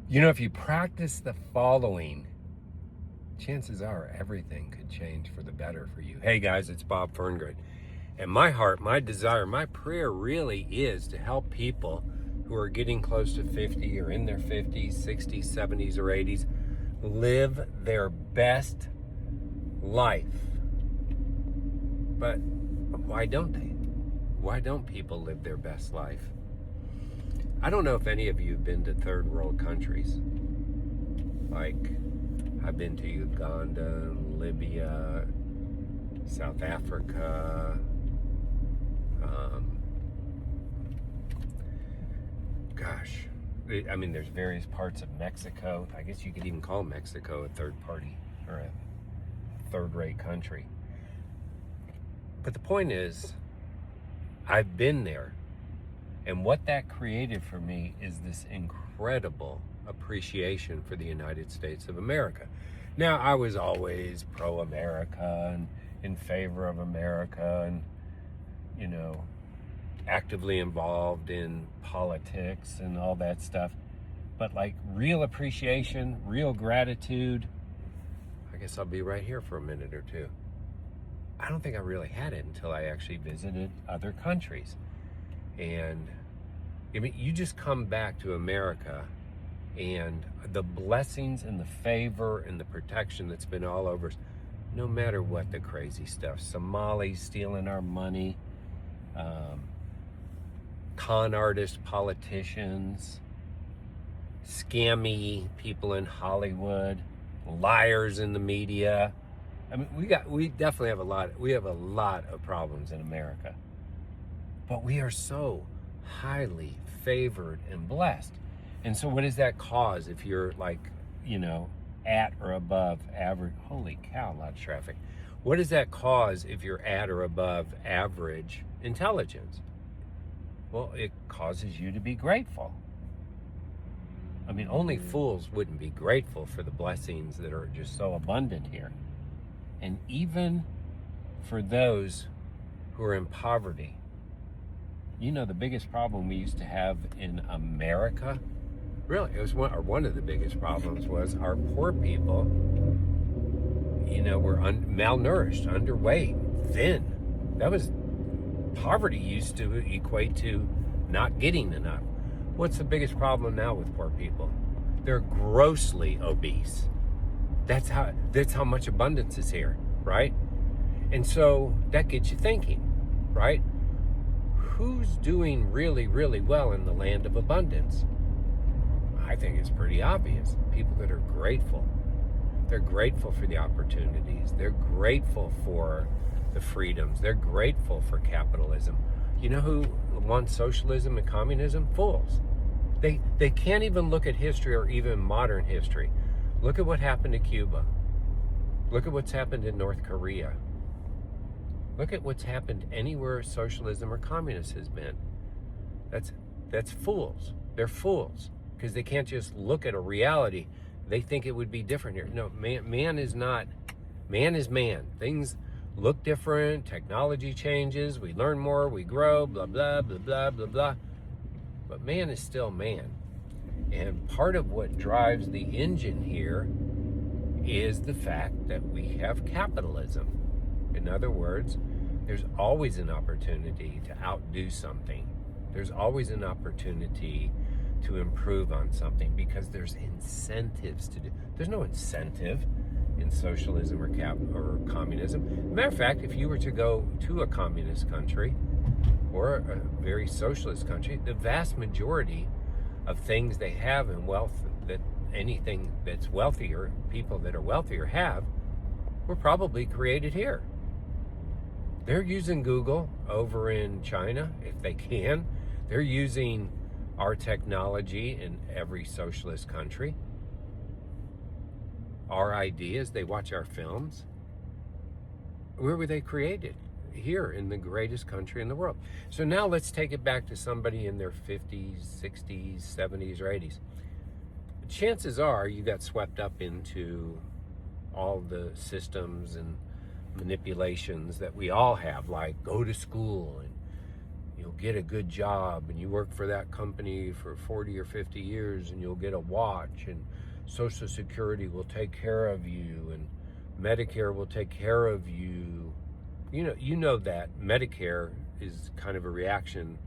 You know, if you practice the following, chances are everything could change for the better for you. Hey guys, it's Bob Ferngren. And my heart, my desire, my prayer really is to help people who are getting close to 50 or in their 50s, 60s, 70s, or 80s live their best life. But why don't they? Why don't people live their best life? I don't know if any of you have been to third world countries. Like, I've been to Uganda, Libya, South Africa, I mean, there's various parts of Mexico. I guess you could even call Mexico a third party or a third-rate country. But the point is, I've been there. And what that created for me is this incredible appreciation for the United States of America. Now, I was always pro-America and in favor of America and, you know, actively involved in politics and all that stuff. But like real appreciation, real gratitude, I guess I'll be right here for a minute or two. I don't think I really had it until I actually visited other countries. And I mean, you just come back to America and the blessings and the favor and the protection that's been all over us, no matter what the crazy stuff, Somalis stealing our money, con artist politicians, scammy people in Hollywood, liars in the media. I mean, we definitely have a lot of problems in America. But we are so highly favored and blessed. And so what does that cause if you're like, you know, at or above average? Holy cow, a lot of traffic. What does that cause if you're at or above average intelligence? Well, it causes you to be grateful. I mean, only fools wouldn't be grateful for the blessings that are just so abundant here. And even for those who are in poverty, you know, the biggest problem we used to have in America, really, it was one of the biggest problems was our poor people, you know, were malnourished, underweight, thin. Poverty used to equate to not getting enough. What's the biggest problem now with poor people? They're grossly obese. That's how much abundance is here, right? And so that gets you thinking, right? Who's doing really, really well in the land of abundance? I think it's pretty obvious. People that are grateful. They're grateful for the opportunities. They're grateful for the freedoms. They're grateful for capitalism. You know who wants socialism and communism? Fools. They can't even look at history or even modern history. Look at what happened to Cuba. Look at what's happened in North Korea. Look at what's happened anywhere socialism or communism has been. That's fools. They're fools because they can't just look at a reality. They think it would be different here. No, man is not. Man is man. Things look different. Technology changes. We learn more. We grow. Blah, blah, blah, blah, blah, blah. But man is still man. And part of what drives the engine here is the fact that we have capitalism. In other words, there's always an opportunity to outdo something. There's always an opportunity to improve on something because there's incentives to do. There's no incentive in socialism or communism. Matter of fact, if you were to go to a communist country or a very socialist country, the vast majority of things they have in wealth, that anything that's wealthier, people that are wealthier have, were probably created here. They're using Google over in China, if they can. They're using our technology in every socialist country. Our ideas, they watch our films. Where were they created? Here in the greatest country in the world. So now let's take it back to somebody in their 50s, 60s, 70s, or 80s. Chances are you got swept up into all the systems and manipulations that we all have, like go to school and you'll get a good job, and you work for that company for 40 or 50 years, and you'll get a watch, and Social Security will take care of you, and Medicare will take care of you. You know that Medicare is kind of a reaction,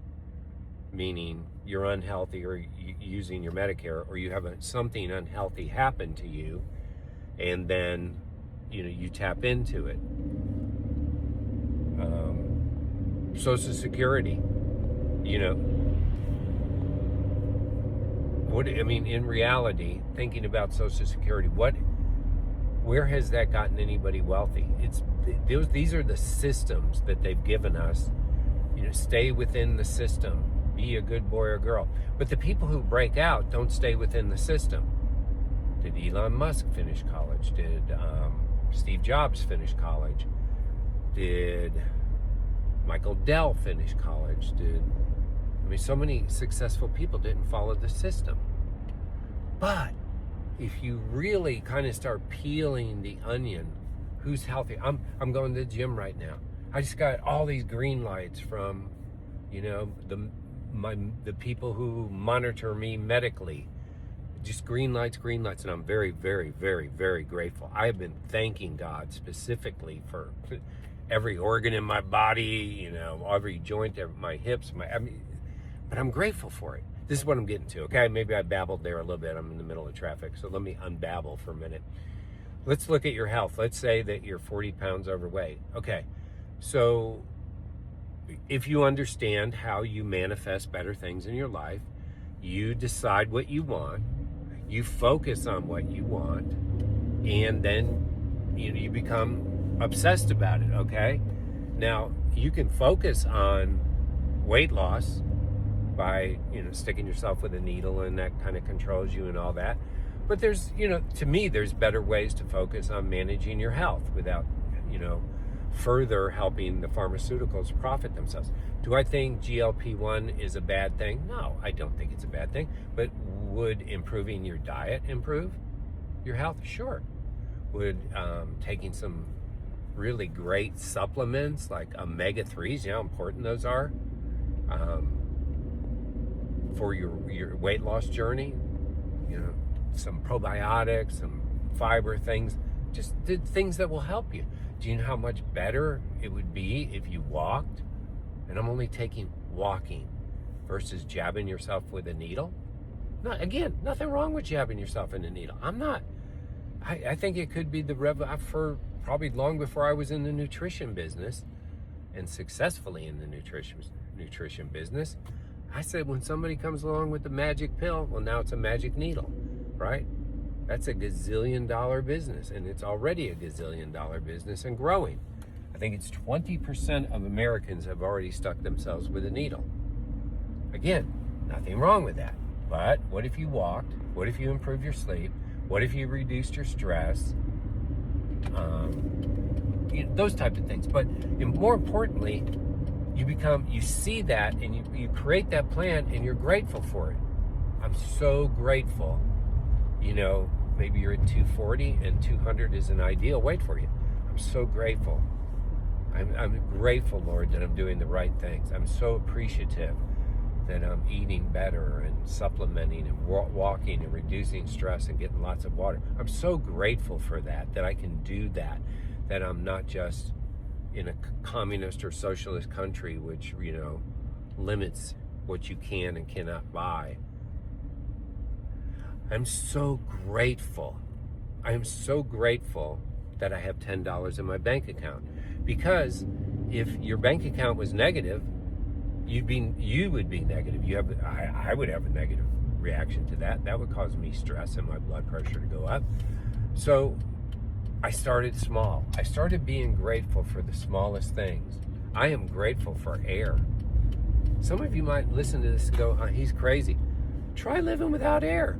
meaning you're unhealthy or using your Medicare, or you have something unhealthy happen to you, and then you tap into it. Social Security, in reality, thinking about Social Security, where has that gotten anybody wealthy? These are the systems that they've given us. Stay within the system, be a good boy or girl. But the people who break out don't stay within the system. Did Elon Musk finish college? Did Steve Jobs finish college? Did Michael Dell finish college? So many successful people didn't follow the system. But if you really kind of start peeling the onion, who's healthy? I'm going to the gym right now. I just got all these green lights from, the people who monitor me medically. Just green lights, and I'm very, very, very, very grateful. I have been thanking God specifically for every organ in my body, every joint, my hips, but I'm grateful for it. This is what I'm getting to, okay? Maybe I babbled there a little bit. I'm in the middle of traffic, so let me unbabble for a minute. Let's look at your health. Let's say that you're 40 pounds overweight. Okay, so if you understand how you manifest better things in your life, you decide what you want, you focus on what you want, and then you become obsessed about it, okay? Now, you can focus on weight loss by, sticking yourself with a needle, and that kind of controls you and all that. But there's, to me, there's better ways to focus on managing your health without, further helping the pharmaceuticals profit themselves. Do I think GLP-1 is a bad thing? No, I don't think it's a bad thing. But would improving your diet improve your health? Sure. Would taking some really great supplements like omega-3s, you know how important those are for your weight loss journey? Some probiotics, some fiber things, just things that will help you. Do you know how much better it would be if you walked? And I'm only taking walking versus jabbing yourself with a needle. Again, nothing wrong with jabbing yourself in a needle. I'm not. I think it could be for probably long before I was in the nutrition business and successfully in the nutrition business. I said, when somebody comes along with the magic pill, well, now it's a magic needle, right? That's a gazillion-dollar business, and it's already a gazillion-dollar business and growing. I think it's 20% of Americans have already stuck themselves with a needle. Again, nothing wrong with that. But what if you walked? What if you improved your sleep? What if you reduced your stress? Those type of things. But more importantly, you see that, and you create that plan, and you're grateful for it. I'm so grateful. Maybe you're at 240 and 200 is an ideal weight for you. I'm so grateful. I'm grateful, Lord, that I'm doing the right things. I'm so appreciative that I'm eating better and supplementing and walking and reducing stress and getting lots of water. I'm so grateful for that I can do that I'm not just in a communist or socialist country which, limits what you can and cannot buy. I'm so grateful. I am so grateful that I have $10 in my bank account, because if your bank account was negative, you would be negative. I would have a negative reaction to that. That would cause me stress and my blood pressure to go up. So I started small. I started being grateful for the smallest things. I am grateful for air. Some of you might listen to this and go, he's crazy. Try living without air.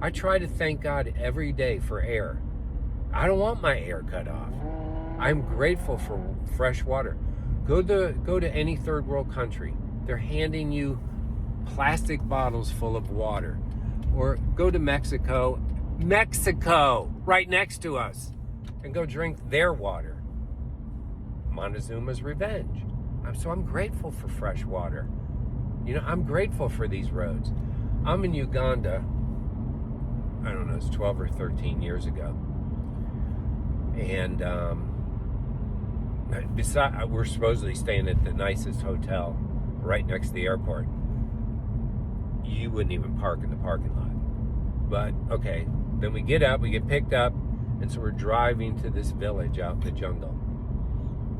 I try to thank God every day for air. I don't want my air cut off. I'm grateful for fresh water. Go to any third world country. They're handing you plastic bottles full of water. Or go to Mexico, right next to us, and go drink their water. Montezuma's revenge. So I'm grateful for fresh water. You know, I'm grateful for these roads. I'm in Uganda, I don't know, it's 12 or 13 years ago. And we're supposedly staying at the nicest hotel right next to the airport. You wouldn't even park in the parking lot. But, okay, then we get up, we get picked up, and so we're driving to this village out in the jungle.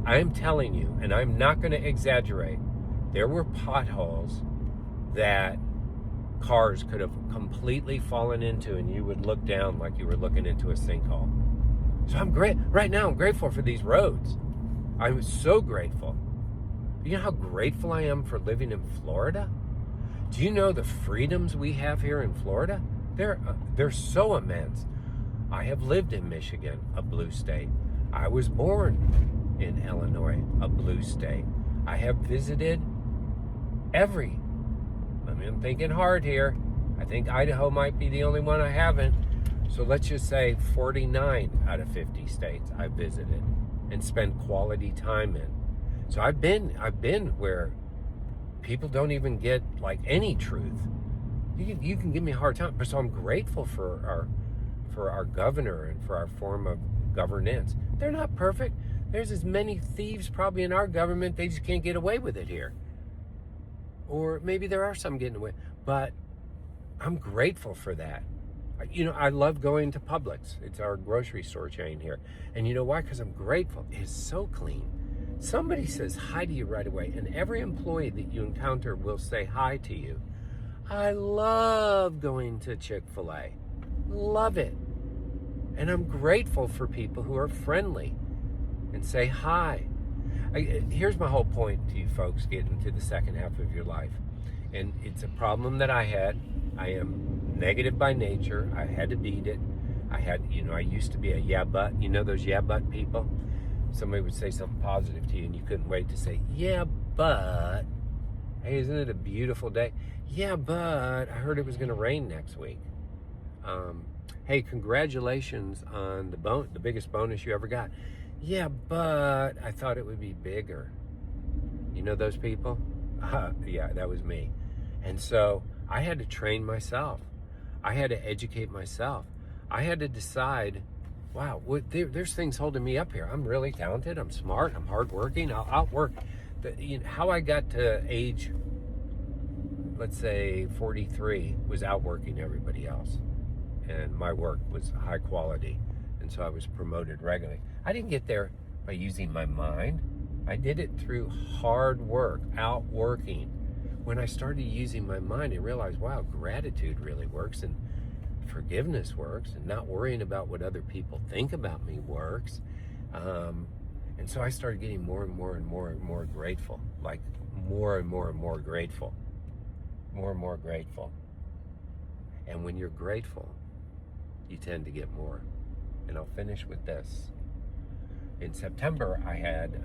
I am telling you, and I'm not going to exaggerate, there were potholes that cars could have completely fallen into, and you would look down like you were looking into a sinkhole. So I'm great. Right now, I'm grateful for these roads. I'm so grateful. You know how grateful I am for living in Florida? Do you know the freedoms we have here in Florida? They're so immense. I have lived in Michigan, a blue state. I was born in Illinois, a blue state. I have visited I'm thinking hard here. I think Idaho might be the only one I haven't. So let's just say 49 out of 50 states I've visited and spent quality time in. So I've been where people don't even get like any truth. You can give me a hard time, but so I'm grateful for our governor and for our form of governance. They're not perfect. There's as many thieves probably in our government, they just can't get away with it here. Or maybe there are some getting away, but I'm grateful for that. You know, I love going to Publix. It's our grocery store chain here. And you know why? Because I'm grateful. It's so clean. Somebody says hi to you right away, and every employee that you encounter will say hi to you. I love going to Chick-fil-A. Love it. And I'm grateful for people who are friendly and say hi. Here's my whole point to you folks getting to the second half of your life. And it's a problem that I had. I am negative by nature. I had to beat it. I used to be a yeah but. You know those yeah but people? Somebody would say something positive to you and you couldn't wait to say, yeah, but, hey, isn't it a beautiful day? Yeah, but I heard it was going to rain next week. Hey, congratulations on the biggest bonus you ever got. Yeah, but I thought it would be bigger. You know those people? Yeah, that was me. And so I had to train myself. I had to educate myself. I had to decide, wow, there's things holding me up here. I'm really talented. I'm smart. I'm hardworking. I'll outwork. How I got to age, let's say 43, was outworking everybody else. And my work was high quality. And so I was promoted regularly. I didn't get there by using my mind. I did it through hard work, outworking. When I started using my mind, I realized, wow, gratitude really works, and forgiveness works, and not worrying about what other people think about me works. And so I started getting more and more and more and more grateful, like more and more and more grateful, more and more grateful. And when you're grateful, you tend to get more. And I'll finish with this. In September, I had,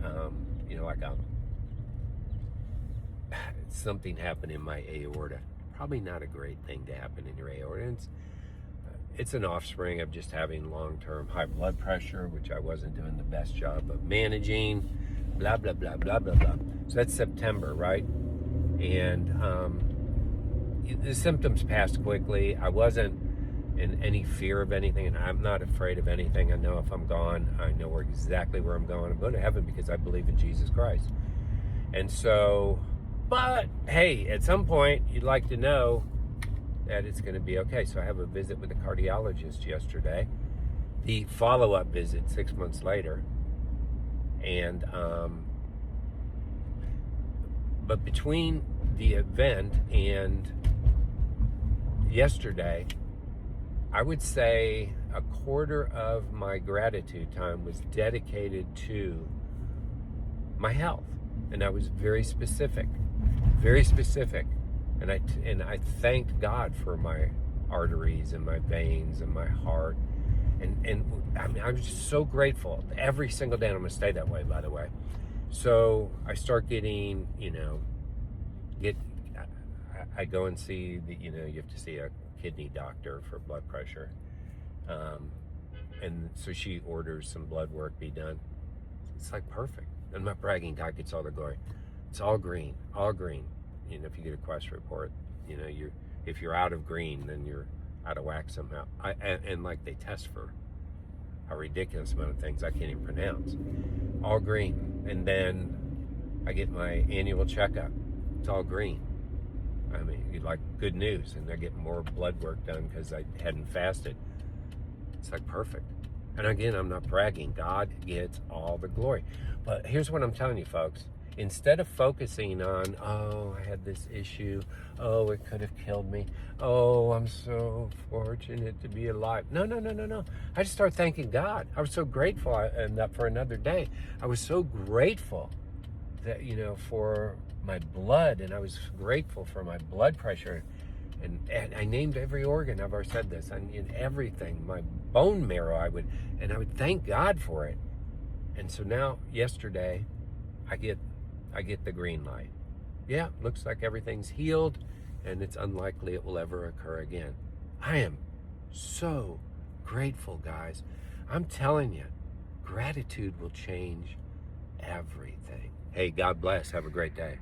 something happened in my aorta. Probably not a great thing to happen in your aorta. It's an offspring of just having long-term high blood pressure, which I wasn't doing the best job of managing, blah, blah, blah, blah, blah, blah. So that's September, right? And the symptoms passed quickly. I wasn't in any fear of anything, and I'm not afraid of anything. I know if I'm gone, I know exactly where I'm going. I'm going to heaven because I believe in Jesus Christ. And so, but hey, at some point, you'd like to know that it's going to be okay. So I have a visit with a cardiologist yesterday, the follow-up visit 6 months later. And, but between the event and yesterday, I would say a quarter of my gratitude time was dedicated to my health. And I was very specific. And I thanked God for my arteries and my veins and my heart. And I mean, I'm just so grateful every single day. And I'm going to stay that way, by the way. So I start getting, I go and see you have to see a kidney doctor for blood pressure. And so she orders some blood work be done. It's like perfect. I'm not bragging. God gets all the glory. It's all green, all green. if you get a Quest report, if you're out of green, then you're out of whack somehow. And like they test for a ridiculous amount of things I can't even pronounce. All green. And then I get my annual checkup. It's all green. I mean, like, good news. And they're getting more blood work done because I hadn't fasted. It's like perfect. And again, I'm not bragging. God gets all the glory. But here's what I'm telling you, folks. Instead of focusing on, oh, I had this issue. Oh, it could have killed me. Oh, I'm so fortunate to be alive. No. I just started thanking God. I was so grateful for another day. I was so grateful that, for my blood, and I was grateful for my blood pressure. And I named every organ. I've already said this. In everything, my bone marrow, I would thank God for it. And so now, yesterday, I get the green light. Yeah, looks like everything's healed, and it's unlikely it will ever occur again. I am so grateful, guys. I'm telling you, gratitude will change everything. Hey, God bless. Have a great day.